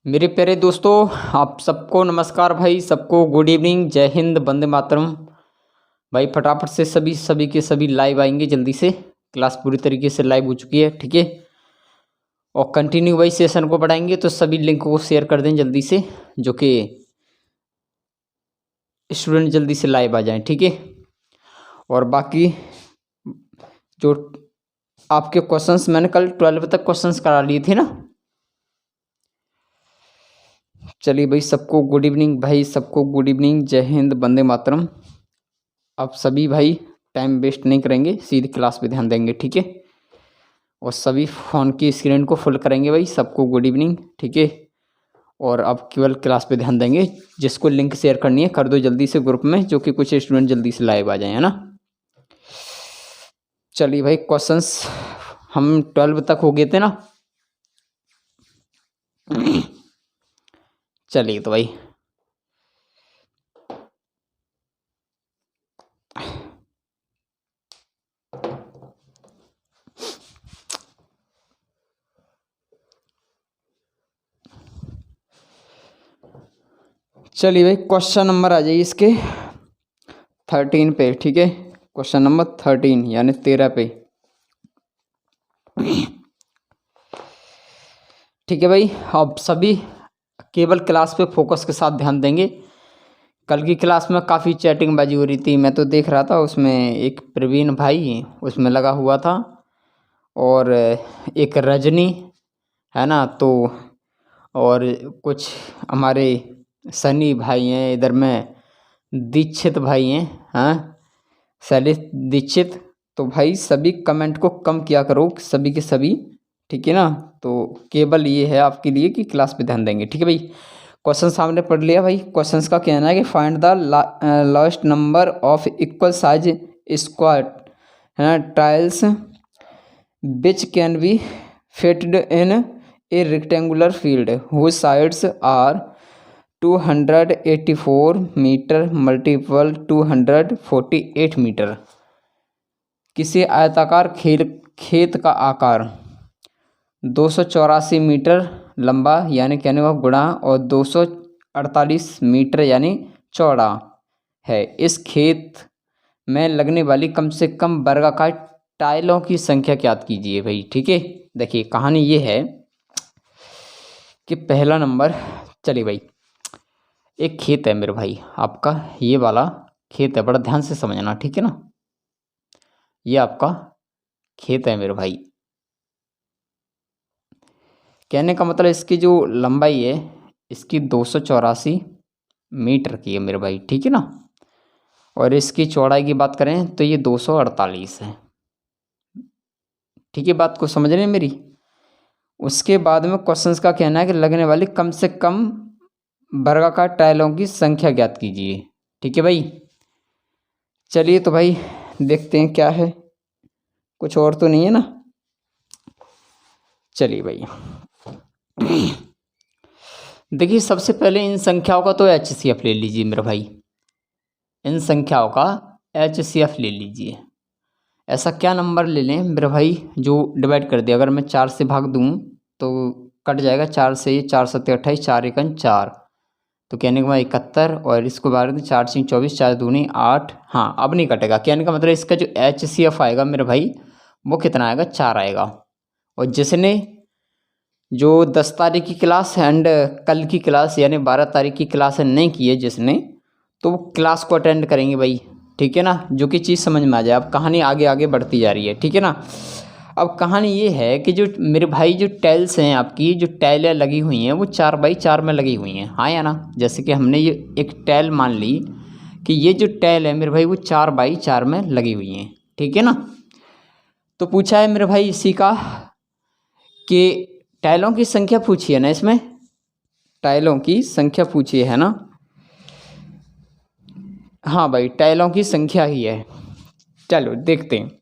मेरे प्यारे दोस्तों, आप सबको नमस्कार भाई। सबको गुड इवनिंग, जय हिंद, वंदे मातरम। भाई फटाफट से सभी के सभी लाइव आएंगे जल्दी से। क्लास पूरी तरीके से लाइव हो चुकी है, ठीक है। और कंटिन्यू भाई सेशन को बढ़ाएंगे, तो सभी लिंक को शेयर कर दें जल्दी से, जो कि स्टूडेंट जल्दी से लाइव आ जाएं, ठीक है। और बाकी जो आपके क्वेश्चंस मैंने कल 12 तक क्वेश्चंस करा लिए थे ना। चलिए भाई, सबको गुड इवनिंग भाई, सबको गुड इवनिंग, जय हिंद, वंदे मातरम। आप सभी भाई टाइम वेस्ट नहीं करेंगे, सीधी क्लास पे ध्यान देंगे, ठीक है। और सभी फ़ोन की स्क्रीन को फुल करेंगे भाई। सबको गुड इवनिंग, ठीक है। और अब केवल क्लास पे ध्यान देंगे। जिसको लिंक शेयर करनी है कर दो जल्दी से ग्रुप में, जो कि कुछ स्टूडेंट जल्दी से लाइव आ जाए, है ना। चलिए भाई, क्वेश्चंस हम 12 तक हो गए थे ना। चलिए तो भाई क्वेश्चन नंबर आ जाइए इसके 13 पे, ठीक है। क्वेश्चन नंबर 13 यानी 13 पे, ठीक है भाई। अब सभी केवल क्लास पे फोकस के साथ ध्यान देंगे। कल की क्लास में काफ़ी चैटिंगबाजी हो रही थी, मैं तो देख रहा था। उसमें एक प्रवीण भाई उसमें लगा हुआ था, और एक रजनी, है ना। तो और कुछ हमारे सनी भाई हैं, इधर में दीक्षित भाई हैं, हाँ, शैलेश दीक्षित। तो भाई सभी कमेंट को कम किया करो, सभी के सभी, ठीक है ना। तो केवल ये है आपके लिए कि क्लास पे ध्यान देंगे, ठीक है भाई। क्वेश्चन सामने पढ़ लिया भाई। क्वेश्चंस का कहना है कि find the last number of equal size square, है ना, tiles which can be fitted in a rectangular field whose sides are 284 meter multiple 248 metre. किसी आयताकार खेत का आकार 284 मीटर लंबा यानी कहने का गुणा और 248 मीटर यानी चौड़ा है। इस खेत में लगने वाली कम से कम वर्गाकार टाइलों की संख्या ज्ञात कीजिए भाई, ठीक है। देखिए कहानी ये है कि पहला नंबर, चलिए भाई, एक खेत है मेरे भाई, आपका ये वाला खेत है, बड़ा ध्यान से समझना, ठीक है ना। ये आपका खेत है मेरे भाई। कहने का मतलब इसकी जो लंबाई है इसकी 284 मीटर की है मेरे भाई, ठीक है ना। और इसकी चौड़ाई की बात करें तो ये 248 है, ठीक है। बात को समझ रहे हैं मेरी। उसके बाद में क्वेश्चंस का कहना है कि लगने वाली कम से कम वर्गाकार टाइलों की संख्या ज्ञात कीजिए, ठीक है भाई। चलिए तो भाई देखते हैं क्या है, कुछ और तो नहीं है ना। चलिए भाई देखिए, सबसे पहले इन संख्याओं का तो HCF ले लीजिए मेरे भाई। इन संख्याओं का HCF ले लीजिए। ऐसा क्या नंबर ले लें मेरे भाई जो डिवाइड कर दिया। अगर मैं 4 से भाग दूं तो कट जाएगा 4 से, ये 4 7 28, 4 एकन 4, तो कहने का मतलब 71। और इसको बार 4 6 24, 4 दूनी 8। हाँ अब नहीं कटेगा। कहने का मतलब इसका जो HCF आएगा मेरे भाई वो कितना आएगा, 4 आएगा। और जिसने जो 10 तारीख की क्लास एंड कल की क्लास यानी 12 तारीख की क्लास नहीं की है जिसने, तो वो क्लास को अटेंड करेंगे भाई, ठीक है ना। जो कि चीज़ समझ में आ जाए। अब कहानी आगे आगे बढ़ती जा रही है, ठीक है ना। अब कहानी ये है कि जो मेरे भाई जो टाइल्स हैं आपकी, जो टाइलें लगी हुई हैं वो 4x4 में लगी हुई हैं, हाँ या ना। जैसे कि हमने ये एक टाइल मान ली कि ये जो टाइल है मेरे भाई वो 4x4 में लगी हुई हैं, ठीक है ना। तो पूछा है मेरे भाई इसी का कि टाइलों की संख्या पूछी है ना, इसमें टाइलों की संख्या पूछी है ना। हाँ भाई टाइलों की संख्या ही है। चलो देखते हैं।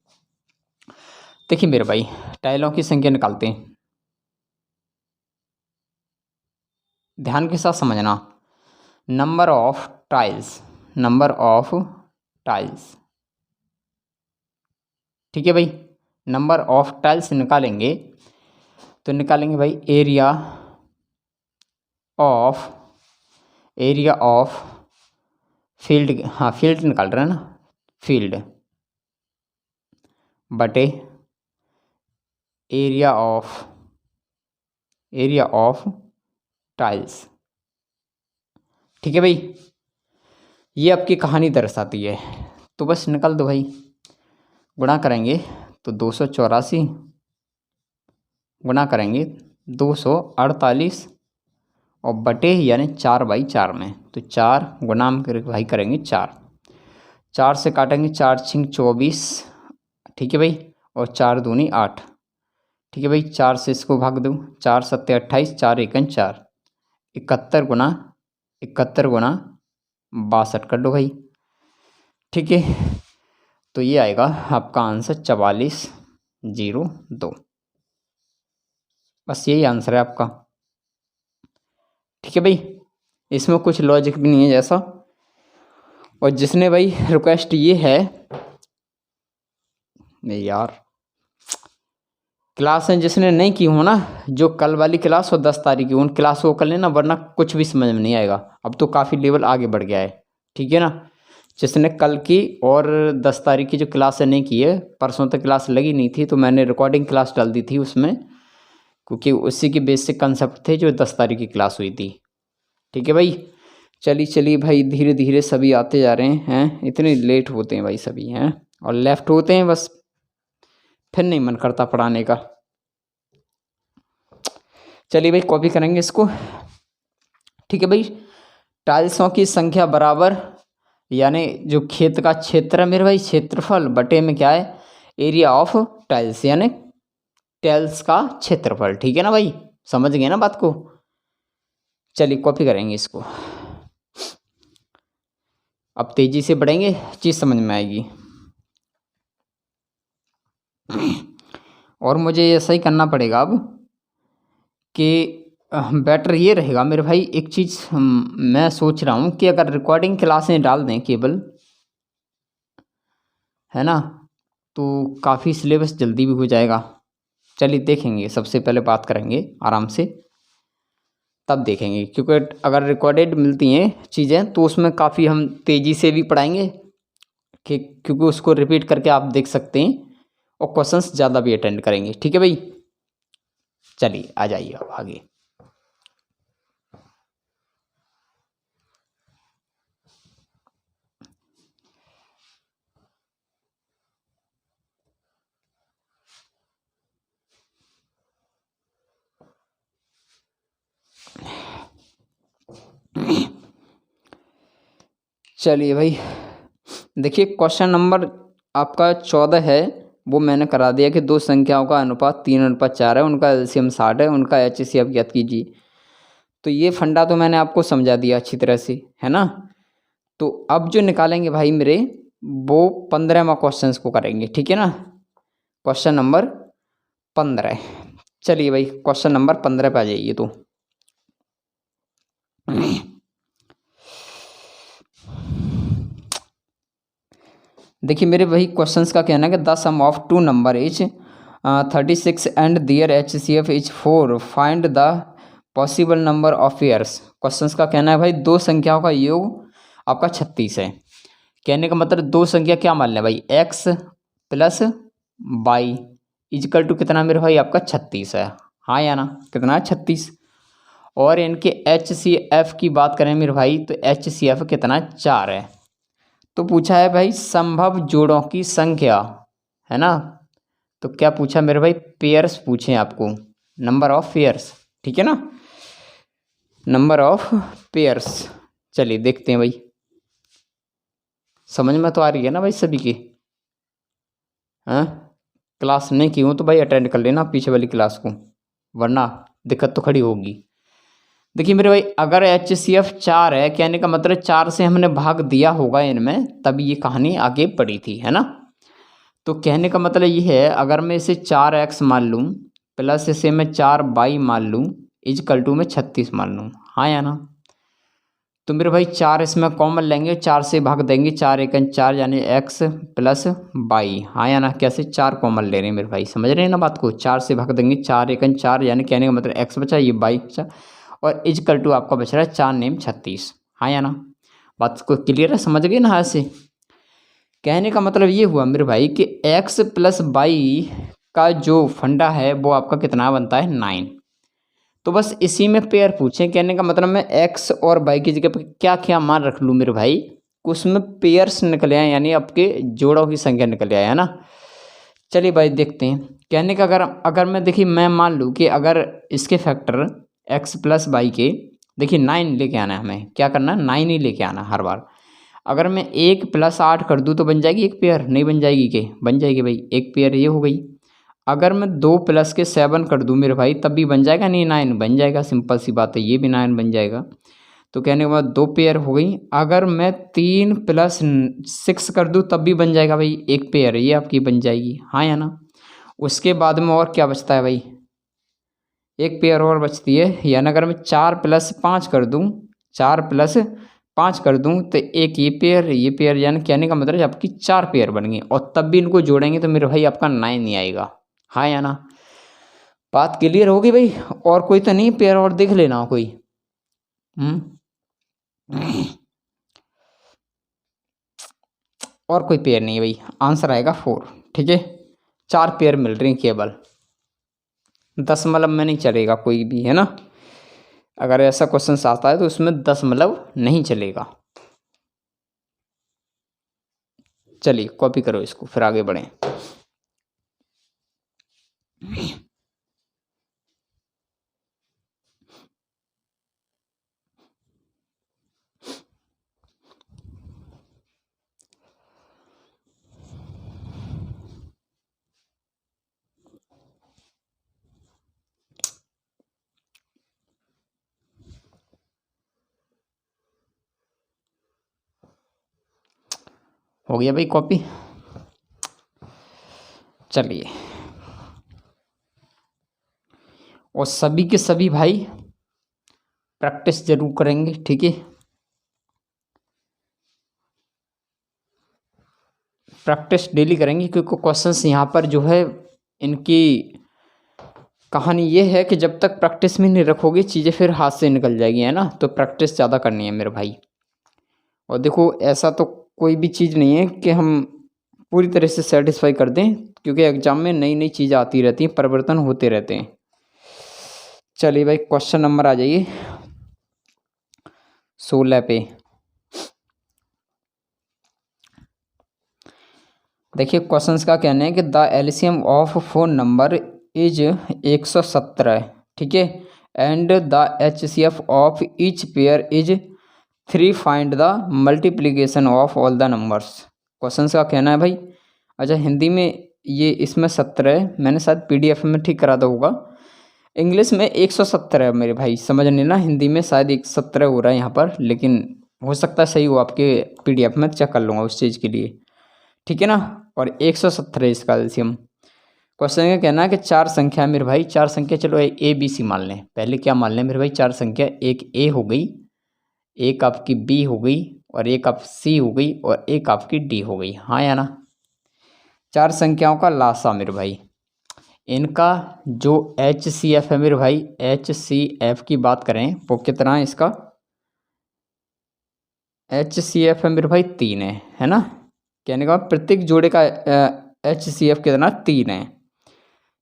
देखिए मेरे भाई टाइलों की संख्या निकालते हैं, ध्यान के साथ समझना। Number of tiles, number of tiles, ठीक है भाई। नंबर ऑफ टाइल्स निकालेंगे तो निकालेंगे भाई area of area of field, हाँ फील्ड निकाल रहे हैं ना, फील्ड बटे एरिया ऑफ टाइल्स। ठीक है भाई, ये आपकी कहानी दर्शाती है। तो बस निकाल दो भाई, गुणा करेंगे तो 284 गुणा करेंगे 248 और बटे यानी 4/4 में, तो 4 गुणा भाई करेंगे 4 से काटेंगे 4 छिंग 24। ठीक है भाई, और 4 दूनी 8। ठीक है भाई, 4 से इसको भाग दो, 4 सत्ते 28, 4 एकन 4, 71 गुणा 62 कर दो भाई। ठीक है, तो ये आएगा आपका आंसर 4402। बस यही आंसर है आपका। ठीक है भाई, इसमें कुछ लॉजिक भी नहीं है जैसा। और जिसने भाई रिक्वेस्ट ये है, नहीं यार, क्लासें जिसने नहीं की हो ना, जो कल वाली क्लास और 10 तारीख की, उन क्लास को कर लेना, वरना कुछ भी समझ में नहीं आएगा। अब तो काफ़ी लेवल आगे बढ़ गया है। ठीक है ना, जिसने कल की और 10 तारीख की जो क्लासें नहीं की है, परसों तक क्लास लगी नहीं थी तो मैंने रिकॉर्डिंग क्लास डाल दी थी उसमें, क्योंकि उसी के बेसिक कंसेप्ट थे जो 10 तारीख की क्लास हुई थी। ठीक है भाई, चलिए भाई, धीरे धीरे सभी आते जा रहे हैं। इतने लेट होते हैं भाई सभी हैं, और लेफ्ट होते हैं, बस फिर नहीं मन करता पढ़ाने का। चलिए भाई, कॉपी करेंगे इसको। ठीक है भाई, टाइल्सों की संख्या बराबर, यानी जो खेत का क्षेत्र है मेरे भाई, क्षेत्रफल बटे में क्या है, एरिया ऑफ टाइल्स, यानी टाइल्स का क्षेत्रफल। ठीक है ना भाई, समझ गए ना बात को। चलिए कॉपी करेंगे इसको, अब तेजी से बढ़ेंगे, चीज़ समझ में आएगी। और मुझे ऐसा ही करना पड़ेगा अब कि बेटर ये रहेगा मेरे भाई। एक चीज़ मैं सोच रहा हूँ कि अगर रिकॉर्डिंग क्लासें डाल दें केवल, है ना, तो काफ़ी सिलेबस जल्दी भी हो जाएगा। चलिए देखेंगे, सबसे पहले बात करेंगे आराम से, तब देखेंगे। क्योंकि अगर रिकॉर्डेड मिलती हैं चीज़ें तो उसमें काफ़ी हम तेज़ी से भी पढ़ाएंगे, कि क्योंकि उसको रिपीट करके आप देख सकते हैं, और क्वेश्चंस ज़्यादा भी अटेंड करेंगे। ठीक है भाई, चलिए आ जाइए अब आगे। चलिए भाई, देखिए क्वेश्चन नंबर आपका 14 है, वो मैंने करा दिया कि दो संख्याओं का अनुपात 3:4 है, उनका एलसीएम 60 है, उनका एचसीएफ ज्ञात कीजिए। तो ये फंडा तो मैंने आपको समझा दिया अच्छी तरह से, है ना। तो अब जो निकालेंगे भाई मेरे, वो 15वां क्वेश्चन को करेंगे। ठीक है ना, क्वेश्चन नंबर 15। चलिए भाई, क्वेश्चन नंबर 15 पे आ जाइए। तो देखिए मेरे भाई, क्वेश्चंस का कहना है कि the sum of two number is 36 and their HCF is 4, find the possible number of pairs. Questions का कहना है भाई, दो संख्याओं का योग आपका 36 है। कहने का मतलब दो संख्या क्या मान लें भाई, x + y इजकल टू कितना मेरे भाई, आपका 36 है। हाँ या ना, कितना है, 36। और इनके एचसीएफ की बात करें मेरे भाई, तो एचसीएफ कितना, 4 है। तो पूछा है भाई संभव जोड़ों की संख्या, है ना। तो क्या पूछा मेरे भाई, पेयर्स पूछे आपको, नंबर ऑफ पेयर्स। ठीक है ना, नंबर ऑफ पेयर्स। चलिए देखते हैं भाई, समझ में तो आ रही है ना भाई सभी की। हाँ, क्लास नहीं की हूँ तो भाई अटेंड कर लेना पीछे वाली क्लास को, वरना दिक्कत तो खड़ी होगी। देखिए मेरे भाई, अगर एचसीएफ 4 है, कहने का मतलब 4 से हमने भाग दिया होगा इनमें, तभी ये कहानी आगे बढ़ी थी, है ना। तो कहने का मतलब ये है, अगर मैं इसे 4x मान लूँ प्लस इसे मैं 4y मान लूँ इजकल टू में 36 मान लूँ, हाँ या ना। तो मेरे भाई 4 इसमें कॉमन लेंगे, 4 से भाग देंगे, 4 एकन 4 यानी x + y, हाँ या ना। कैसे, 4 कॉमन ले रहे हैं मेरे भाई, समझ रहे हैं ना बात को। 4 से भाग देंगे, 4 एकन 4 यानी कहने का मतलब x बचा, ये y बचा, और इजकल टू आपका बच रहा है 4 नेम 36। हाँ या ना, बात को क्लियर है, समझ गए ना ऐसे। कहने का मतलब ये हुआ मेरे भाई कि x प्लस वाई का जो फंडा है वो आपका कितना बनता है 9। तो बस इसी में पेयर पूछें, कहने का मतलब मैं x और y की जगह पर क्या क्या मान रख लूँ मेरे भाई, उसमें पेयर्स निकले आए, यानी आपके जोड़ों की संख्या निकल आए, है ना। चलिए भाई देखते हैं। कहने का अगर मैं देखिए मैं मान लूँ कि अगर इसके फैक्टर x प्लस वाई के, देखिए 9 लेके आना है, हमें क्या करना है 9 ही लेके आना हर बार। अगर मैं 1 प्लस 8 कर दूँ तो बन जाएगी एक पेयर, नहीं बन जाएगी के, बन जाएगी भाई एक पेयर, ये हो गई। अगर मैं 2 प्लस के 7 कर दूँ मेरे भाई तब भी बन जाएगा, नहीं 9 बन जाएगा, सिंपल सी बात है, ये भी 9 बन जाएगा। तो कहने के बाद 2 पेयर हो गई। अगर मैं 3 प्लस 6 कर दूँ तब भी बन जाएगा भाई, एक पेयर ये आपकी बन जाएगी, हाँ या ना। उसके बाद में और क्या बचता है भाई, एक पेयर और बचती है, यानी अगर मैं 4 प्लस 5 कर दूँ, 4 प्लस 5 कर दूँ तो एक ये पेयर, यानी कहने का मतलब आपकी 4 पेयर बन गई, और तब भी इनको जोड़ेंगे तो मेरे भाई आपका 9 नहीं आएगा, हाँ या ना। बात क्लियर होगी भाई। और कोई तो नहीं पेयर और देख लेना कोई। और कोई पेयर नहीं है भाई, आंसर आएगा 4। ठीक है, 4 पेयर मिल रही हैं केवल, दशमलव में नहीं चलेगा कोई भी, है ना। अगर ऐसा क्वेश्चन आता है तो उसमें दशमलव नहीं चलेगा। चलिए कॉपी करो इसको, फिर आगे बढ़ें। हो गया भाई कॉपी। चलिए, और सभी के सभी भाई प्रैक्टिस जरूर करेंगे, ठीक है। प्रैक्टिस डेली करेंगे, क्योंकि क्वेश्चंस यहाँ पर जो है इनकी कहानी ये है कि जब तक प्रैक्टिस में नहीं रखोगे चीज़ें फिर हाथ से निकल जाएगी, है ना। तो प्रैक्टिस ज़्यादा करनी है मेरे भाई। और देखो ऐसा तो कोई भी चीज़ नहीं है कि हम पूरी तरह से सेटिस्फाई कर दें, क्योंकि एग्जाम में नई नई चीज़ें आती रहती हैं, परिवर्तन होते रहते हैं। चलिए भाई क्वेश्चन नंबर आ जाइए 16 पे। देखिए क्वेश्चंस का कहना है कि the LCM of phone number is 117, ठीक है, and the HCF of each pair is 3, find the multiplication of all the numbers. Questions का कहना है भाई, अच्छा हिंदी में ये इसमें 17 है, मैंने शायद पीडीएफ में ठीक करा था होगा, इंग्लिश में 117 है मेरे भाई, समझ नहीं ना, हिंदी में शायद 117 हो रहा है यहाँ पर, लेकिन हो सकता है सही हो आपके पीडीएफ में, चेक कर लूँगा उस चीज़ के लिए, ठीक है ना। और 117 इसका एलसीएम। क्वेश्चन का कहना है कि 4 संख्या है मेरे भाई, 4 संख्या, चलो ए बी सी मान लें, पहले क्या मान लें मेरे भाई, 4 संख्या, एक ए हो गई, एक आपकी बी हो गई, और एक आप सी हो गई, और एक आपकी डी हो गई, हाँ या ना। 4 संख्याओं का लासा मेरे भाई, इनका जो HCF है मेरे भाई, HCF की बात करें वो कितना है इसका, HCF है मेरे भाई 3 है ना। कहने का प्रत्येक जोड़े का HCF कितना 3 है,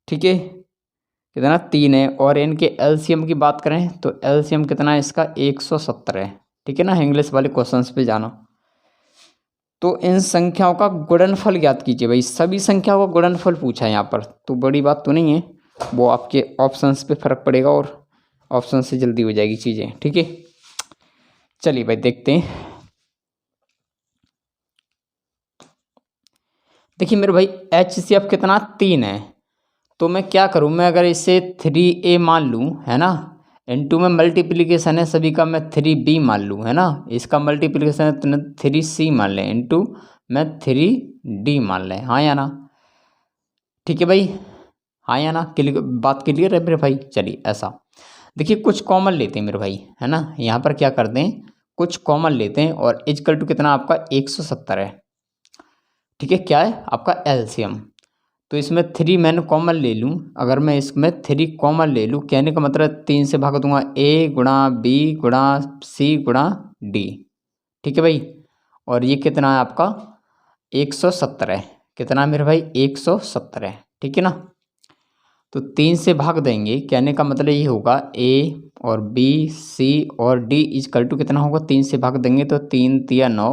ठीक है, कितना 3 है। और इनके एलसीएम की बात करें तो एलसीएम कितना है इसका 117 है, ठीक है ना। इंग्लिश वाले क्वेश्चंस पे जाना, तो इन संख्याओं का गुणनफल ज्ञात कीजिए भाई, सभी संख्याओं का गुणनफल पूछा है यहाँ पर, तो बड़ी बात तो नहीं है, वो आपके ऑप्शंस पे फर्क पड़ेगा और ऑप्शन से जल्दी हो जाएगी चीज़ें, ठीक है। चलिए भाई देखते हैं। देखिए मेरे भाई HCF कितना 3 है, तो मैं क्या करूँ, मैं अगर इसे 3A मान लूँ, है ना, इनटू में मल्टीप्लिकेशन है सभी का, मैं 3B मान लूँ, है ना, इसका मल्टीप्लिकेशन है तो 3C मान लें, इनटू मैं 3D मान लें, हाँ या ना, ठीक है भाई, हाँ या ना, बात क्लियर है मेरे भाई। चलिए ऐसा देखिए, कुछ कॉमन लेते हैं मेरे भाई, है ना, यहाँ पर क्या कर दें, कुछ कॉमन लेते हैं, और इजकल टू कितना आपका 117 है, ठीक है, क्या है आपका एलसीएम। तो इसमें 3 मैंने कॉमन ले लूँ, अगर मैं इसमें 3 कॉमन ले लूँ, कहने का मतलब 3 से भाग दूंगा A गुणा B गुणा C गुणा D। ठीक है भाई, और ये कितना है आपका 117, कितना है मेरे भाई 117, ठीक है ना। तो 3 से भाग देंगे, कहने का मतलब ये होगा A और B C और D इजकल टू कितना होगा, 3 से भाग देंगे तो 3 तिया 9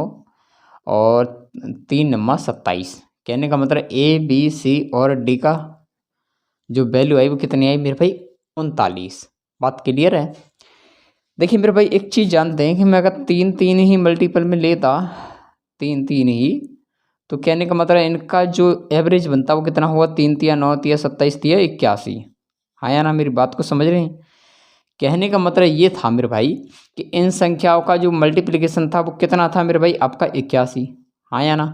और 3 नम्मा 27, कहने का मतलब A B C और D का जो वैल्यू आई वो कितनी आई मेरे भाई 39। बात क्लियर है। देखिए मेरे भाई एक चीज़ जानते हैं कि मैं अगर 3 3 ही मल्टीपल में लेता, 3 3 ही, तो कहने का मतलब इनका जो एवरेज बनता वो कितना होगा, 3 तिया 9 तिया 27 तिया 81। हाँ या ना, मेरी बात को समझ रहे हैं। कहने का मतलब ये था मेरे भाई कि इन संख्याओं का जो मल्टीप्लिकेशन था वो कितना था मेरे भाई आपका 81। हाँ या ना,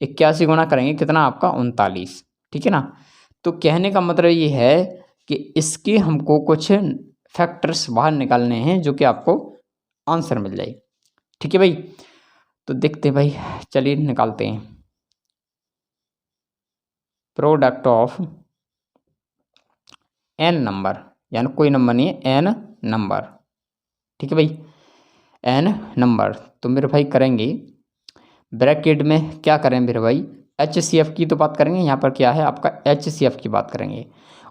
81 गुणा करेंगे कितना आपका 39, ठीक है ना। तो कहने का मतलब ये है कि इसके हमको कुछ फैक्टर्स बाहर निकालने हैं जो कि आपको आंसर मिल जाए, ठीक है भाई। तो देखते हैं भाई, चलिए निकालते हैं। प्रोडक्ट ऑफ n नंबर, यानी कोई नंबर नहीं है, n नंबर, ठीक है भाई, n नंबर। तो मेरे भाई करेंगे ब्रैकेट में क्या करें मेरे भाई, HCF की तो बात करेंगे, यहाँ पर क्या है आपका HCF की बात करेंगे,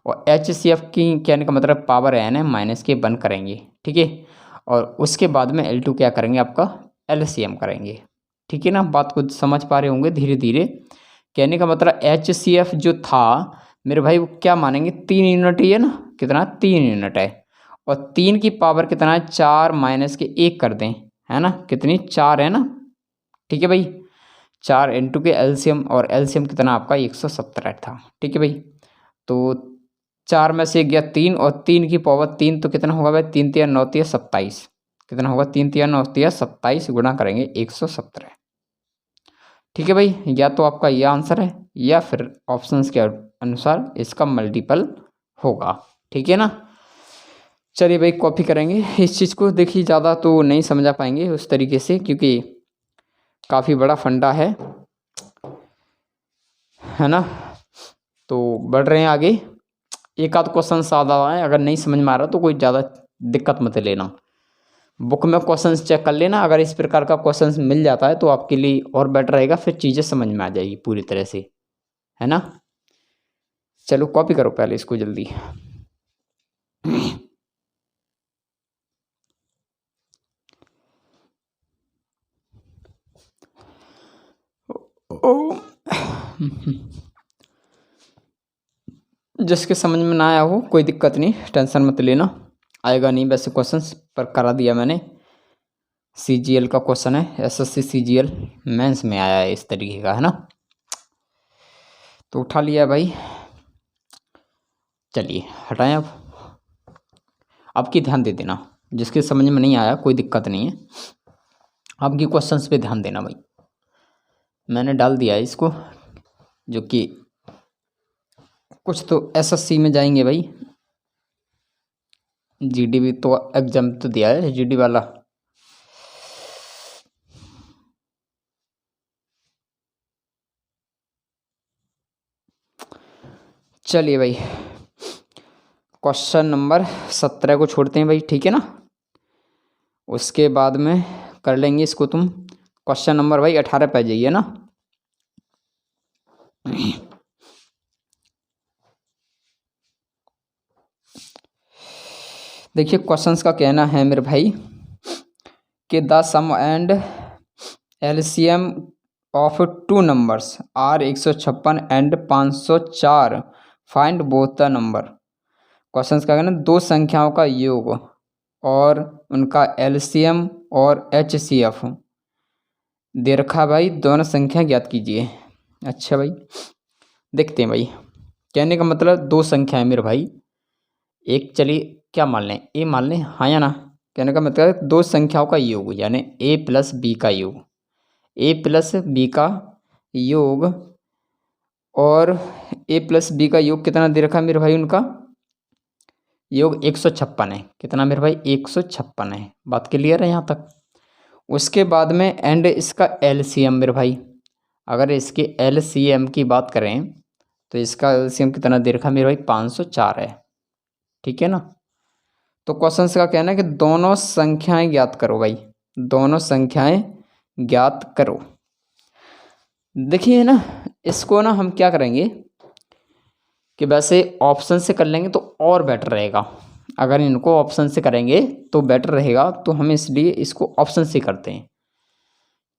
और HCF की कहने का मतलब पावर n है माइनस के 1 करेंगे, ठीक है। और उसके बाद में L2 क्या करेंगे आपका LCM करेंगे, ठीक है ना। बात को समझ पा रहे होंगे धीरे धीरे। कहने का मतलब HCF जो था मेरे भाई वो क्या मानेंगे, 3 यूनिट ही है ना, कितना 3 यूनिट है, और 3 की पावर कितना है 4 माइनस के 1 कर दें, है ना, कितनी 4 है ना, ठीक है भाई। 4 इंटू के एलसीएम, और एलसीएम कितना आपका 117 था, ठीक है भाई। तो 4 में से गया 3 और 3 की पावर 3, तो कितना होगा भाई 3 तिया 9 तिया 27, कितना होगा 3 तिया 9 तिया 27 गुणा करेंगे 117, ठीक है भाई। या तो आपका यह आंसर है या फिर ऑप्शंस के अनुसार इसका मल्टीपल होगा, ठीक है ना। चलिए भाई कॉपी करेंगे इस चीज़ को। देखिए ज़्यादा तो नहीं समझा पाएंगे उस तरीके से, क्योंकि काफ़ी बड़ा फंडा है ना। तो बढ़ रहे हैं आगे। एक आध क्वेश्चन सादा है, अगर नहीं समझ में आ रहा तो कोई ज़्यादा दिक्कत मत लेना, बुक में क्वेश्चंस चेक कर लेना। अगर इस प्रकार का क्वेश्चंस मिल जाता है तो आपके लिए और बेटर रहेगा, फिर चीज़ें समझ में आ जाएगी पूरी तरह से, है ना। चलो कॉपी करो पहले इसको जल्दी। जिसके समझ में ना आया हो कोई दिक्कत नहीं, टेंशन मत लेना, आएगा नहीं वैसे क्वेश्चंस पर करा दिया मैंने। CGL का क्वेश्चन है, SSC CGL मेंस में आया है इस तरीके का, है ना। तो उठा लिया भाई, चलिए हटाएं। अब आपकी ध्यान दे देना, जिसके समझ में नहीं आया कोई दिक्कत नहीं है, आपकी क्वेश्चंस पे ध्यान देना भाई। मैंने डाल दिया है इसको, जो कि कुछ तो SSC में जाएंगे भाई, GD भी तो एग्जाम तो दिया है GD वाला। चलिए भाई क्वेश्चन नंबर 17 को छोड़ते हैं भाई, ठीक है ना। उसके बाद में कर लेंगे इसको तुम। क्वेश्चन नंबर भाई 18 पे जाइए ना। देखिए क्वेश्चंस का कहना है मेरे भाई कि the sum and LCM of 2 numbers are 156 and 504, find both the number. Questions का कहना दो संख्याओं का योग और उनका LCM और HCF दे रखा भाई, दोनों संख्या ज्ञात कीजिए। अच्छा भाई देखते हैं भाई, कहने का मतलब दो संख्या है मेरे भाई, एक चलिए क्या मान लें ए मान लें, हाँ या ना। कहने का मतलब दो संख्याओं का योग यानी A प्लस B का योग, A प्लस B का योग, और A प्लस B का योग कितना दे रखा है मेरे भाई, उनका योग 156 है। कितना मेरे भाई 156 है, बात क्लियर है यहाँ तक। उसके बाद में एंड इसका LCM मेरे भाई, अगर इसके LCM की बात करें तो इसका एलसीएम कितना दे रखा है मेरे भाई 504 है। ठीक है ना। तो क्वेश्चन का कहना है कि दोनों संख्याएं ज्ञात करो भाई, दोनों संख्याएं ज्ञात करो। देखिए ना, इसको ना हम क्या करेंगे कि वैसे ऑप्शन से कर लेंगे तो और बेटर रहेगा। अगर इनको ऑप्शन से करेंगे तो बेटर रहेगा, तो हम इसलिए इसको ऑप्शन से करते हैं।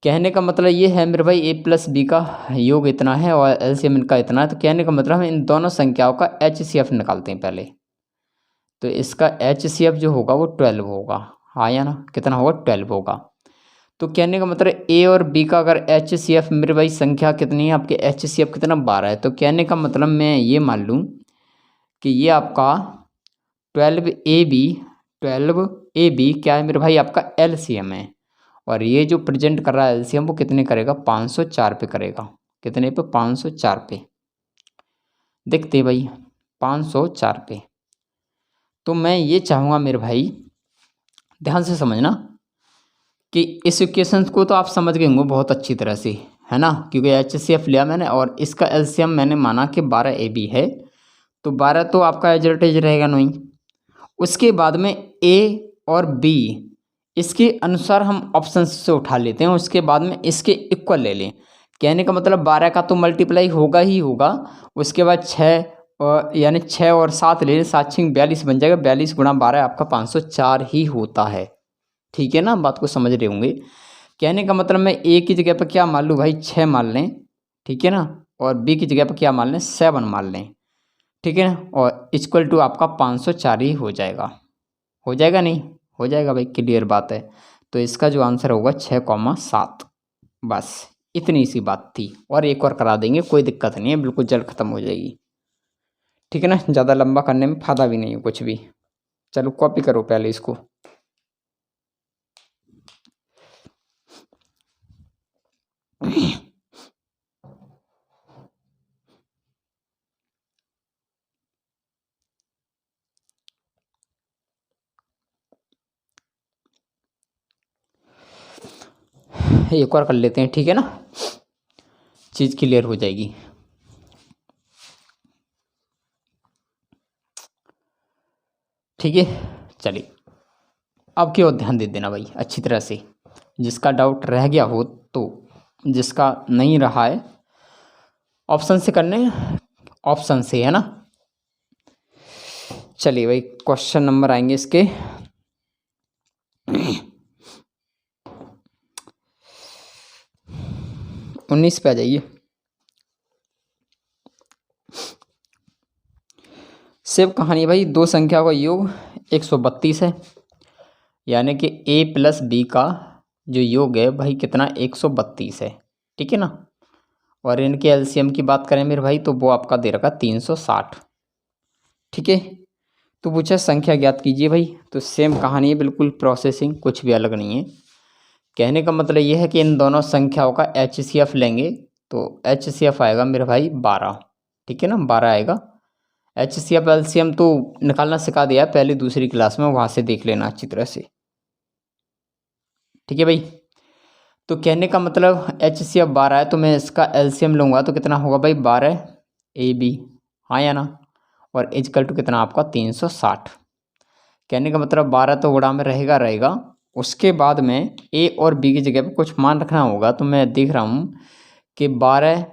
कहने का मतलब ये है मेरे भाई, a प्लस बी का योग इतना है और एलसीएम इनका इतना है। तो कहने का मतलब हम इन दोनों संख्याओं का एचसीएफ निकालते हैं पहले। तो इसका एचसीएफ जो होगा वो 12 होगा। हाँ या ना, कितना होगा 12 होगा। तो कहने का मतलब ए और बी का अगर एचसीएफ मेरे भाई संख्या कितनी है, आपके एचसीएफ कितना 12 है। तो कहने का मतलब मैं ये मान लूँ कि ये आपका 12 ए बी क्या है मेरे भाई, आपका एलसीएम है। और ये जो प्रेजेंट कर रहा है एलसीएम वो कितने करेगा, 504 पे करेगा। कितने पे, 504 पे। देखते भाई 504 पे। तो मैं ये चाहूँगा मेरे भाई, ध्यान से समझना कि इस इक्वेशन को तो आप समझ गए होंगे बहुत अच्छी तरह से, है ना, क्योंकि एचसीएफ लिया मैंने और इसका एलसीएम मैंने माना कि 12 ए बी है। तो 12 तो आपका एज इट इज रहेगा नहीं। उसके बाद में ए और बी इसके अनुसार हम ऑप्शन से उठा लेते हैं, उसके बाद में इसके इक्वल ले लें। कहने का मतलब 12 का तो मल्टीप्लाई होगा ही होगा। उसके बाद 6 और यानी 6 और 7 ले लें, 7 6 42 बन जाएगा। 42 गुणा 12 आपका 504 ही होता है। ठीक है ना, बात को समझ रहे होंगे। कहने का मतलब मैं ए की जगह पर क्या मान लूँ भाई, 6 मान लें। ठीक है ना। और बी की जगह पर क्या मान लें, 7 मान लें। ठीक है ना। और इक्वल टू आपका 504 ही हो जाएगा। हो जाएगा नहीं, हो जाएगा भाई, क्लियर बात है। तो इसका जो आंसर होगा 6,7। बस इतनी सी बात थी, और एक और करा देंगे, कोई दिक्कत नहीं है, बिल्कुल जल्द ख़त्म हो जाएगी। ठीक है ना, ज़्यादा लंबा करने में फ़ायदा भी नहीं है कुछ भी। चलो कॉपी करो पहले इसको। एक और कर लेते हैं, ठीक है ना, चीज़ क्लियर हो जाएगी। ठीक है, चलिए अब की ओर ध्यान दे देना भाई अच्छी तरह से। जिसका डाउट रह गया हो तो, जिसका नहीं रहा है, ऑप्शन से करने, ऑप्शन से, है ना। चलिए भाई क्वेश्चन नंबर आएंगे इसके 19 पे आ जाइए। सेव कहानी भाई, दो संख्या का योग 132 है। यानी कि a प्लस बी का जो योग है भाई कितना, 132 है। ठीक है ना। और इनके एलसीएम की बात करें मेरे भाई, तो वो आपका दे रखा 360। ठीक है। तो पूछा संख्या ज्ञात कीजिए भाई। तो सेम कहानी है बिल्कुल, प्रोसेसिंग कुछ भी अलग नहीं है। कहने का मतलब ये है कि इन दोनों संख्याओं का एचसीएफ लेंगे। तो एचसीएफ आएगा मेरे भाई 12। ठीक है ना, 12 आएगा। एचसीएफ एलसीएम तो निकालना सिखा दिया है पहले दूसरी क्लास में, वहाँ से देख लेना अच्छी तरह से। ठीक है भाई। तो कहने का मतलब एचसीएफ 12 है, तो मैं इसका एलसीएम लूँगा तो कितना होगा भाई, 12 ए बी। हाँ या ना। और इजकल टू कितना आपका 360। कहने का मतलब 12 तो गुणा में रहेगा रहेगा। उसके बाद में ए और बी की जगह पे कुछ मान रखना होगा। तो मैं देख रहा हूँ कि 12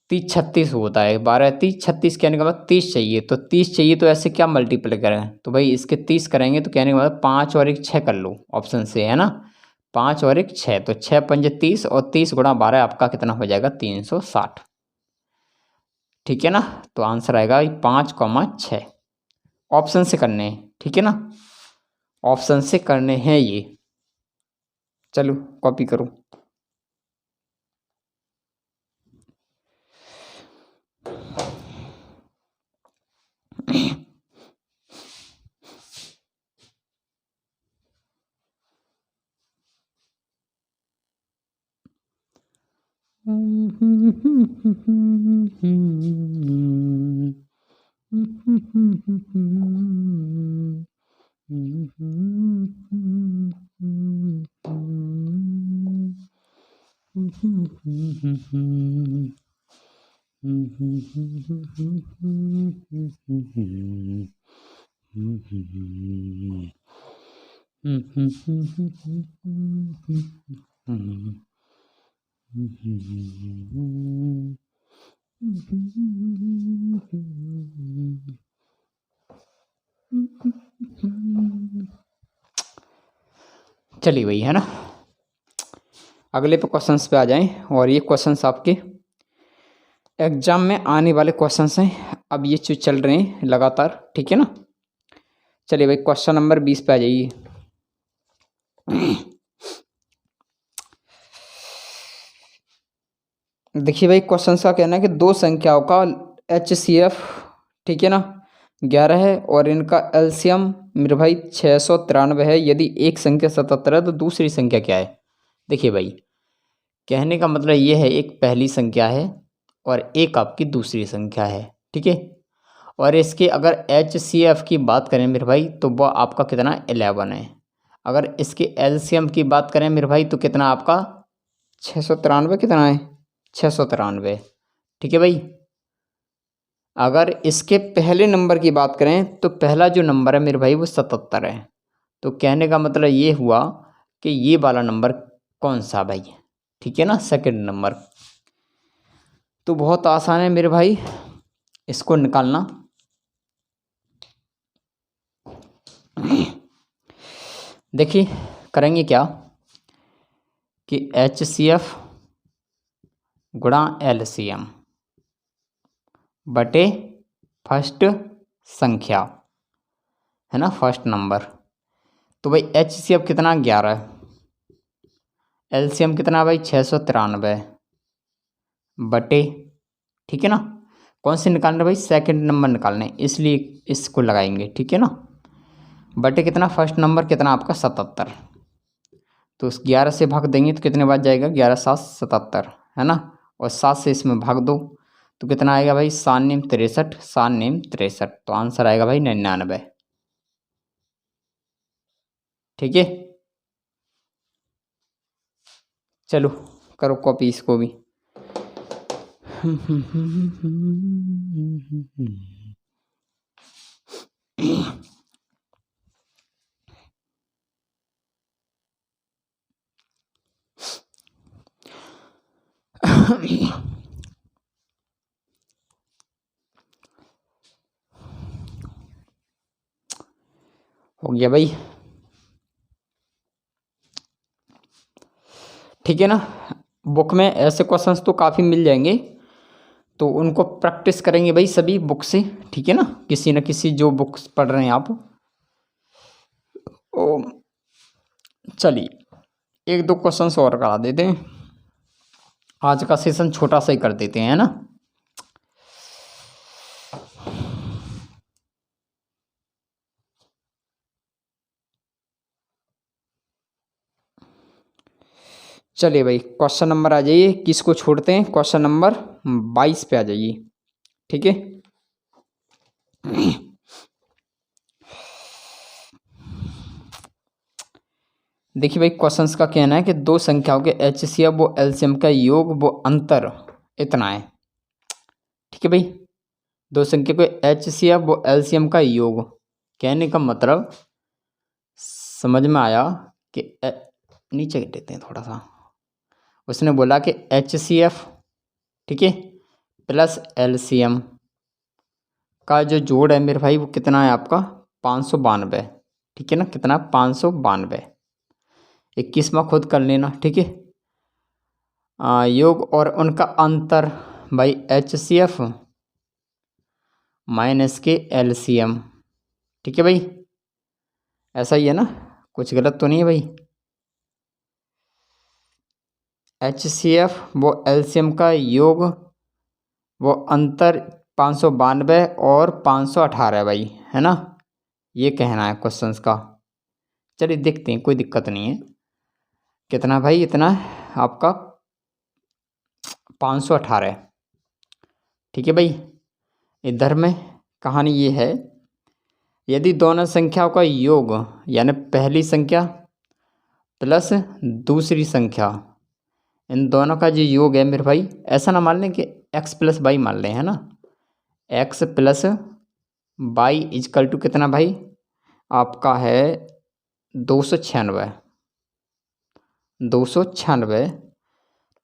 30 36 होता है। 12 30 36 कहने का मतलब 30 चाहिए। तो 30 चाहिए तो ऐसे क्या मल्टीप्लाई करें, तो भाई इसके 30 करेंगे तो कहने का मतलब 5 और 1 6 कर लो, ऑप्शन से, है ना। 5 और 1 6, तो 6 पंजे 30 और 30 गुणा 12 आपका कितना हो जाएगा, 360। ठीक है ना। तो आंसर आएगा 5,6। ऑप्शन से करने हैं, ठीक है ना, ऑप्शन से करने हैं ये। चलो कॉपी करो। चलिए वही है ना, अगले पे क्वेश्चंस पे आ जाएं। और ये क्वेश्चंस आपके एग्जाम में आने वाले क्वेश्चंस हैं, अब ये जो चल रहे हैं लगातार, ठीक है ना। चलिए भाई क्वेश्चन नंबर 20 पे आ जाइए। देखिए भाई क्वेश्चंस का कहना है कि दो संख्याओं का HCF, ठीक है ना, 11 है और इनका एलसीएम मेरे भाई 693 है। यदि एक संख्या 77 है तो दूसरी संख्या क्या है। देखिए भाई कहने का मतलब ये है, एक पहली संख्या है और एक आपकी दूसरी संख्या है, ठीक है। और इसके अगर HCF की बात करें मेरे भाई तो वह आपका कितना 11 है। अगर इसके एलसीएम की बात करें मेरे भाई तो कितना आपका 693, कितना है 693, ठीक है भाई। अगर इसके पहले नंबर की बात करें तो पहला जो नंबर है मेरे भाई वो 77 है। तो कहने का मतलब ये हुआ कि ये वाला नंबर कौन सा भाई, ठीक है ना, सेकंड नंबर। तो बहुत आसान है मेरे भाई इसको निकालना। देखिए करेंगे क्या कि HCF गुणा LCM बटे फर्स्ट संख्या, है ना, फर्स्ट नंबर। तो भाई HCF कितना 11, LCM कितना भाई 693 बटे, ठीक है ना, कौन से निकालना भाई सेकंड नंबर निकालने, इसलिए इसको लगाएंगे, ठीक है ना। बटे कितना फर्स्ट नंबर, कितना आपका 77। तो उस 11 से भाग देंगे तो कितने बार जाएगा, 11 7 77, है ना। और 7 से इसमें भाग दो तो कितना आएगा भाई 7 नेम 63, 7 नेम 63। तो आंसर आएगा भाई 99, ठीक है। चलो करो कॉपी इसको भी। हो गया भाई, ठीक है ना। बुक में ऐसे क्वेश्चंस तो काफ़ी मिल जाएंगे, तो उनको प्रैक्टिस करेंगे भाई सभी बुक से, ठीक है ना, किसी न किसी जो बुक्स पढ़ रहे हैं आप। ओ चलिए एक दो क्वेश्चंस और करा देते हैं, आज का सेशन छोटा सा ही कर देते हैं, है ना। चलिए भाई क्वेश्चन नंबर आ जाइए, किसको छोड़ते हैं, क्वेश्चन नंबर 22 पे आ जाइए, ठीक है। देखिए भाई क्वेश्चंस का कहना है कि दो संख्याओं के HCF वो LCM का योग वो अंतर इतना है, ठीक है भाई। दो संख्या को HCF वो LCM का योग, कहने का मतलब समझ में आया कि नीचे देते हैं थोड़ा सा। उसने बोला कि HCF, ठीक है, प्लस LCM का जो जोड़ है मेरे भाई वो कितना है आपका 592, ठीक है ना, कितना 592। 21वां खुद कर लेना, ठीक है। योग और उनका अंतर भाई HCF माइनस के LCM, ठीक है भाई, ऐसा ही है ना, कुछ गलत तो नहीं है भाई। HCF वो LCM का योग वो अंतर 592 और 518 भाई, है ना, ये कहना है क्वेश्चंस का। चलिए देखते हैं, कोई दिक्कत नहीं है। कितना भाई, इतना आपका 518, ठीक है भाई। इधर में कहानी ये है, यदि दोनों संख्याओं का योग यानी पहली संख्या प्लस दूसरी संख्या, इन दोनों का जो योग है मेरे भाई, ऐसा ना मान लें कि x प्लस वाई मान लें, है ना। x plus y equal to कितना भाई आपका है 296। 296।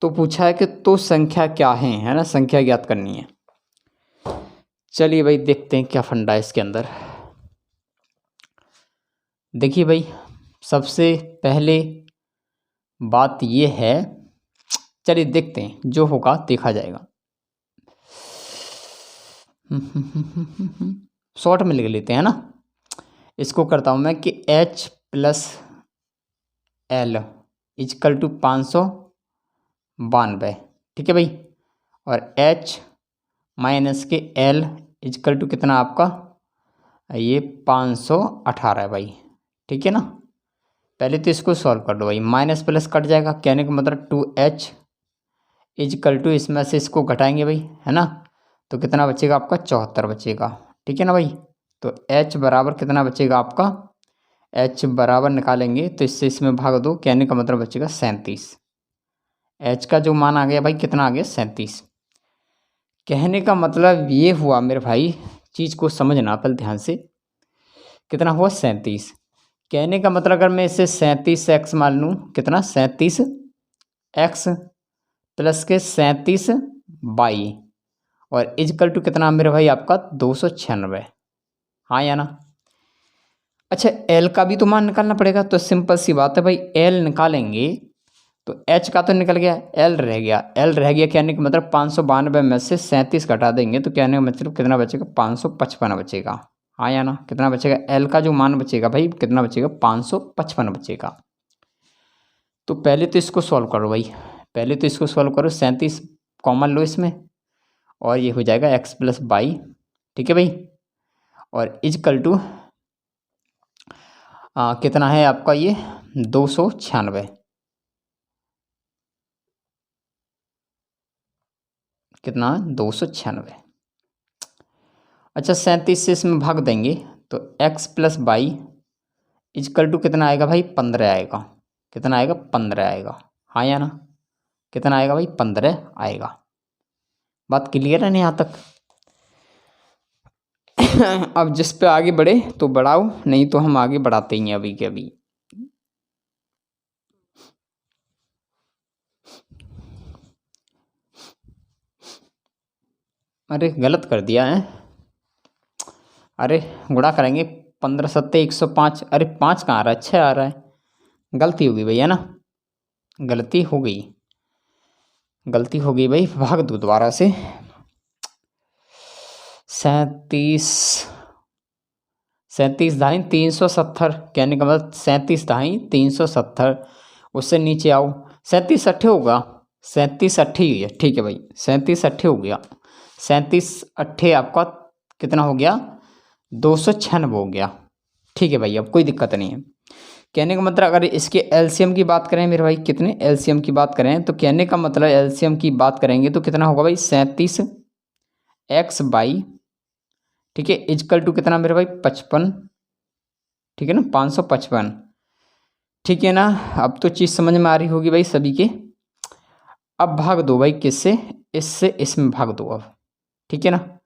तो पूछा है कि तो संख्या क्या है ना, संख्या ज्ञात करनी है। चलिए भाई देखते हैं क्या फंडा है इसके अंदर। देखिए भाई सबसे पहले बात ये है, चलिए देखते हैं, जो होगा देखा जाएगा। शॉर्ट में लिख लेते हैं ना। इसको करता हूँ मैं कि h plus L equal to 592, ठीक है भाई। और h माइनस के l इजकल टू कितना आपका ये 518 है भाई, ठीक है ना। पहले तो इसको सॉल्व कर दो भाई, माइनस प्लस कट जाएगा, कहने का मतलब 2h इजकल टू इसमें से इसको घटाएंगे भाई, है ना। तो कितना बचेगा आपका 74 बचेगा, ठीक है ना भाई। तो h बराबर कितना बचेगा आपका, h बराबर निकालेंगे तो इससे इसमें भाग दो, कहने का मतलब बचेगा 37। h का जो मान आ गया भाई कितना आ गया 37। कहने का मतलब ये हुआ मेरे भाई, चीज़ को समझना पहले ध्यान से, कितना हुआ 37। कहने का मतलब अगर मैं इसे 37x मान लूँ, कितना 37x प्लस के 37y और इजकल टू कितना मेरे भाई आपका 296, हाँ या ना। अच्छा l का भी तो मान निकालना पड़ेगा, तो सिंपल सी बात है भाई, l निकालेंगे तो h का तो निकल गया, l रह गया, l रह गया, कहने का मतलब 592 में से 37 घटा देंगे तो कहने का मतलब कितना बचेगा 555 बचेगा, हाँ या ना। कितना बचेगा, l का जो मान बचेगा भाई कितना बचेगा 555 बचेगा। तो पहले तो इसको सॉल्व करो भाई, पहले तो इसको सॉल्व करो, 37 कॉमन लो इसमें और ये हो जाएगा x प्लस वाई, ठीक है भाई। और इजकल टू कितना है आपका ये 296, कितना 296। अच्छा 37 से इसमें भाग देंगे तो x plus y equal to कितना आएगा भाई 15 आएगा, कितना आएगा 15 आएगा, हाँ या ना। कितना आएगा भाई 15 आएगा। बात क्लियर है ना यहाँ तक। अब जिस पे आगे बढ़े तो बढ़ाओ, नहीं तो हम आगे बढ़ाते ही हैं अभी के अभी। अरे गलत कर दिया है, अरे गुणा करेंगे 15 सत्ते 105, अरे 5 कहाँ आ रहा है 6 आ रहा है, गलती हो गई भैया ना, गलती हो गई, गलती हो गई भाई, भाग दो दोबारा से। 37 दाई 370, कहने का मतलब 37 दाई 370, उससे नीचे आओ 37 अट्ठे होगा, 37 अट्ठे ही है, ठीक है भाई 37 अट्ठे हो गया, 37 अट्ठे आपका कितना हो गया 296 हो गया, ठीक है भाई। अब कोई दिक्कत नहीं है। कहने का मतलब अगर इसके एलसीएम की बात करें मेरे भाई, कितने एलसीएम की बात करें तो कहने का मतलब एलसीएम की बात करेंगे तो कितना होगा भाई 37x बाई, ठीक है, इजकल टू कितना मेरे भाई 55, ठीक है ना 555, ठीक है ना। अब तो चीज़ समझ में आ रही होगी भाई सभी के। अब भाग दो भाई किससे, इससे इसमें भाग दो अब, ठीक है ना,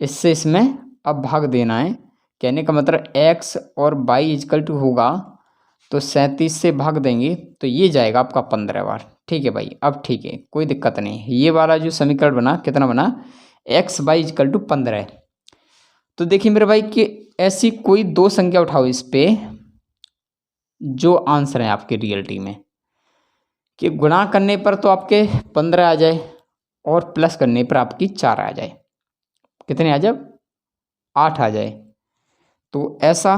इससे इसमें अब भाग देना है। कहने का मतलब x और y इजकल टू होगा तो 37 से भाग देंगे तो ये जाएगा आपका 15 बार, ठीक है भाई। अब ठीक है कोई दिक्कत नहीं है, ये वाला जो समीकरण बना कितना बना x y इजकल टू 15। तो देखिए मेरे भाई कि ऐसी कोई दो संख्या उठाओ इस पे जो आंसर है आपके रियलिटी में, कि गुणा करने पर तो आपके 15 आ जाए और प्लस करने पर आपकी 4 आ जाए, कितने आ जाए 8 आ जाए। तो ऐसा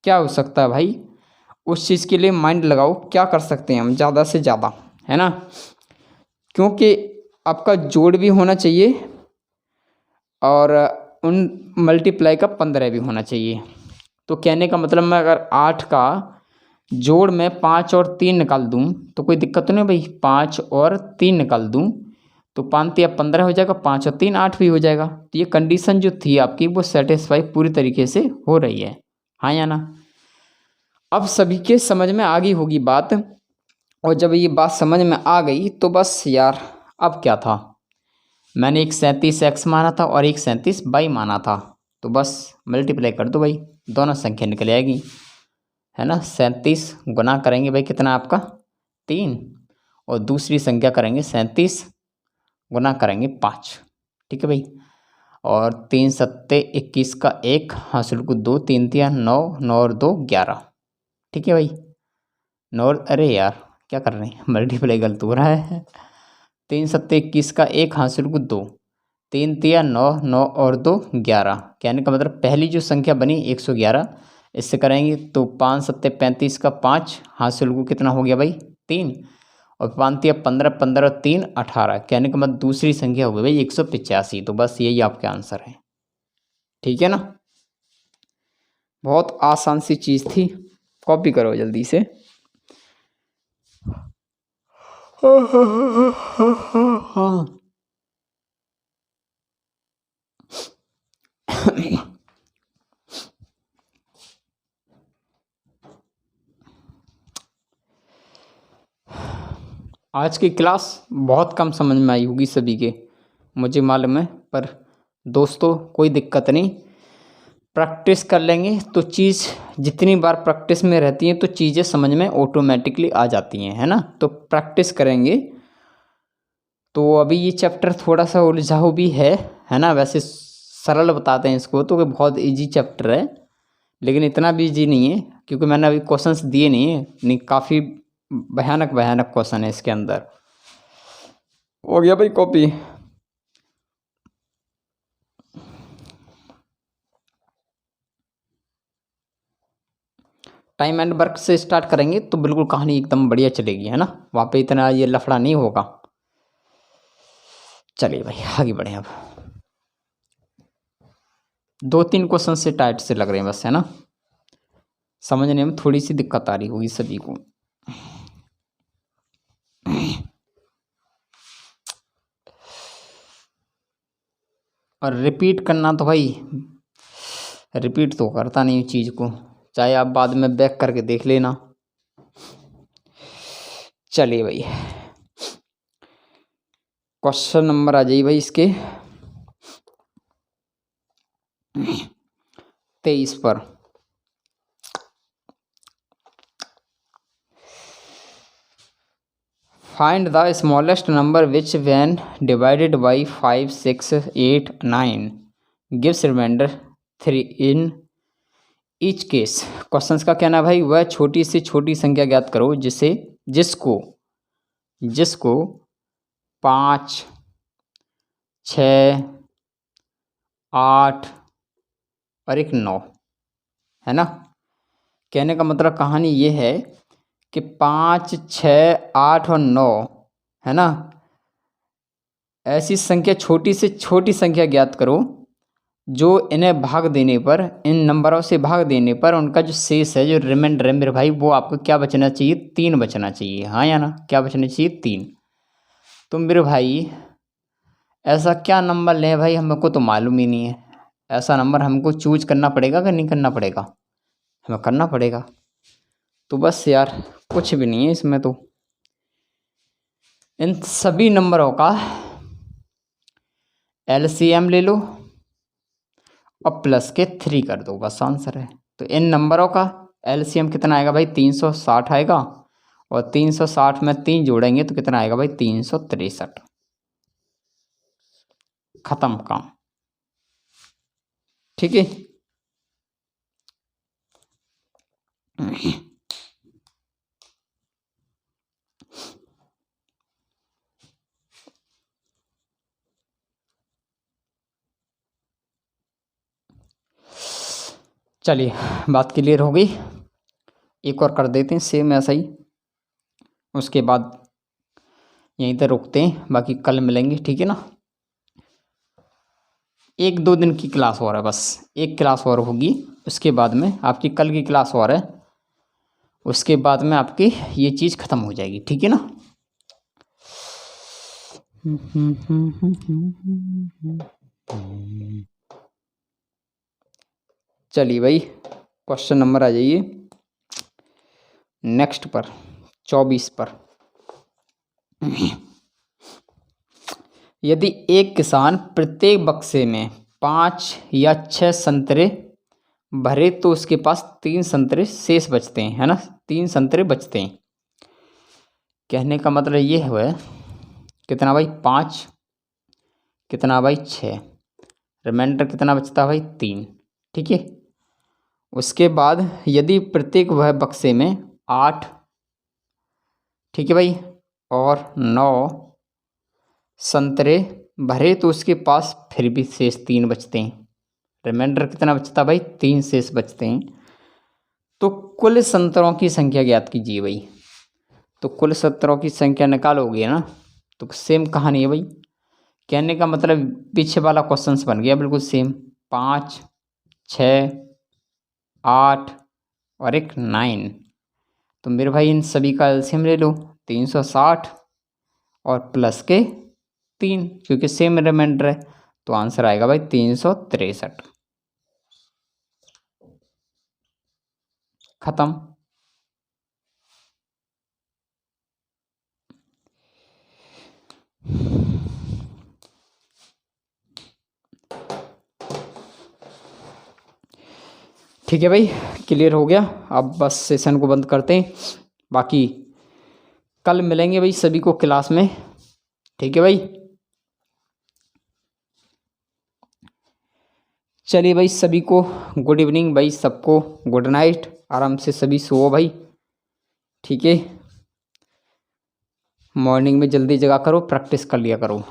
क्या हो सकता है भाई, उस चीज़ के लिए माइंड लगाओ, क्या कर सकते हैं हम ज़्यादा से ज़्यादा, है ना। क्योंकि आपका जोड़ भी होना चाहिए और उन मल्टीप्लाई का 15 भी होना चाहिए। तो कहने का मतलब मैं अगर 8 का जोड़ में 5 और 3 निकाल दूं तो कोई दिक्कत तो नहीं भाई, 5 और 3 निकाल दूं तो 5 या 15 हो जाएगा, 5 और 3 8 भी हो जाएगा। तो ये कंडीशन जो थी आपकी वो सेटिस्फाई पूरी तरीके से हो रही है, हाँ या ना। अब सभी के समझ में आ गई होगी बात। और जब ये बात समझ में आ गई तो बस यार, अब क्या था, मैंने एक 37x माना था और एक 37y माना था, तो बस मल्टीप्लाई कर दो भाई, दोनों संख्या निकल आएगी, है ना। 37 गुना करेंगे भाई कितना आपका 3, और दूसरी संख्या करेंगे 37 गुना करेंगे 5, ठीक है भाई। और 3 सत्ते 21 का 1, हासिल को 2, 3 तिया 9, 9 और 2 11, ठीक है भाई। 9, अरे यार क्या कर रहे हैं, मल्टीप्लाई गलत हो रहा है। 3 सत्ते 21 का 1, हासिल को 2, 3 तिया 9, 9 और 2 11, कहने का मतलब पहली जो संख्या बनी 111, इससे करेंगे तो 5 सत्ते 35 का 5, हासिल को कितना हो गया भाई 3, और 5 तिया 15, 15 और 3 18, कहने का मतलब दूसरी संख्या हो गई भाई 185। तो बस यही आपका आंसर है, ठीक है ना। बहुत आसान सी चीज़ थी, कॉपी करो जल्दी से। आज की क्लास बहुत कम समझ में आई होगी सभी के, मुझे मालूम है, पर दोस्तों कोई दिक्कत नहीं, प्रैक्टिस कर लेंगे तो चीज़ जितनी बार प्रैक्टिस में रहती है तो चीज़ें समझ में ऑटोमेटिकली आ जाती हैं, है ना। तो प्रैक्टिस करेंगे तो अभी ये चैप्टर थोड़ा सा उलझाऊ भी है ना। वैसे सरल बताते हैं इसको तो, कि बहुत इजी चैप्टर है, लेकिन इतना भी इजी नहीं है, क्योंकि मैंने अभी क्वेश्चंस दिए नहीं है, नहीं काफ़ी भयानक भयानक क्वेश्चन है इसके अंदर। हो गया भाई कॉपी। टाइम एंड वर्क से स्टार्ट करेंगे तो बिल्कुल कहानी एकदम बढ़िया चलेगी, है ना, वहाँ पे इतना ये लफड़ा नहीं होगा। चलिए भाई आगे बढ़े। अब 2-3 क्वेश्चन से टाइट से लग रहे हैं बस, है ना, समझने में थोड़ी सी दिक्कत आ रही होगी सभी को। और रिपीट करना तो भाई, रिपीट तो करता नहीं चीज़ को, चाहे आप बाद में बैक करके देख लेना। चलिए भाई क्वेश्चन नंबर आ जाइए भाई इसके 23 पर। Find the smallest number which when divided by 5, 6, 8, 9 gives remainder 3 in each case. Question का कहना है भाई, वह छोटी से छोटी संख्या ज्ञात करो जिसको 5, 6, 8 और एक 9, है ना। कहने का मतलब कहानी ये है कि 5, 6, 8 और 9, है ना, ऐसी संख्या छोटी से छोटी संख्या ज्ञात करो जो इन्हें भाग देने पर, इन नंबरों से भाग देने पर उनका जो शेष है, जो रिमाइंडर है मेरे भाई, वो आपको क्या बचना चाहिए 3 बचना चाहिए, हाँ या ना, क्या बचना चाहिए 3। तो मेरे भाई ऐसा क्या नंबर लें भाई, हमको तो मालूम ही नहीं है। ऐसा नंबर हमको चूज करना पड़ेगा कि नहीं करना पड़ेगा, हमें करना पड़ेगा। तो बस यार कुछ भी नहीं है इसमें, तो इन सभी नंबरों का एलसीएम ले लो और प्लस के 3 कर दो, बस आंसर है। तो इन नंबरों का एलसीएम कितना आएगा भाई 360 आएगा, और 360 में 3 जोड़ेंगे तो कितना आएगा भाई 363। खत्म काम, ठीक है। चलिए बात क्लियर हो गई, एक और कर देते हैं सेम ऐसा ही, उसके बाद यहीं तक रुकते हैं, बाकी कल मिलेंगे, ठीक है ना। 1-2 दिन की क्लास और है, बस एक क्लास और होगी, उसके बाद में आपकी कल की क्लास और है, उसके बाद में आपकी ये चीज़ ख़त्म हो जाएगी, ठीक है ना। चलिए भाई क्वेश्चन नंबर आ जाइए नेक्स्ट पर 24 पर। यदि एक किसान प्रत्येक बक्से में 5 या 6 संतरे भरे तो उसके पास 3 संतरे शेष बचते हैं, है ना, 3 संतरे बचते हैं। कहने का मतलब ये है कितना भाई, 5, कितना भाई 6, रिमाइंडर कितना बचता है भाई 3। ठीक है। उसके बाद यदि प्रत्येक वह बक्से में 8, ठीक है भाई, और 9 संतरे भरे तो उसके पास फिर भी शेष 3 बचते हैं। रिमाइंडर कितना बचता भाई, 3 शेष बचते हैं। तो कुल संतरों की संख्या ज्ञात कीजिए भाई। तो कुल संतरों की संख्या निकालोगे ना, तो सेम कहानी है भाई। कहने का मतलब पीछे वाला क्वेश्चन बन गया बिल्कुल सेम। 5, 6, 8 और एक 9। तो मेरे भाई इन सभी का एलसीएम ले लो, 360 और प्लस के 3, क्योंकि सेम रिमाइंडर है। तो आंसर आएगा भाई 363। खत्म। ठीक है भाई, क्लियर हो गया। अब बस सेशन को बंद करते हैं, बाकी कल मिलेंगे भाई सभी को क्लास में। ठीक है भाई, चलिए भाई, सभी को गुड इवनिंग भाई, सबको गुड नाइट, आराम से सभी सो भाई। ठीक है, मॉर्निंग में जल्दी जगा करो, प्रैक्टिस कर लिया करो।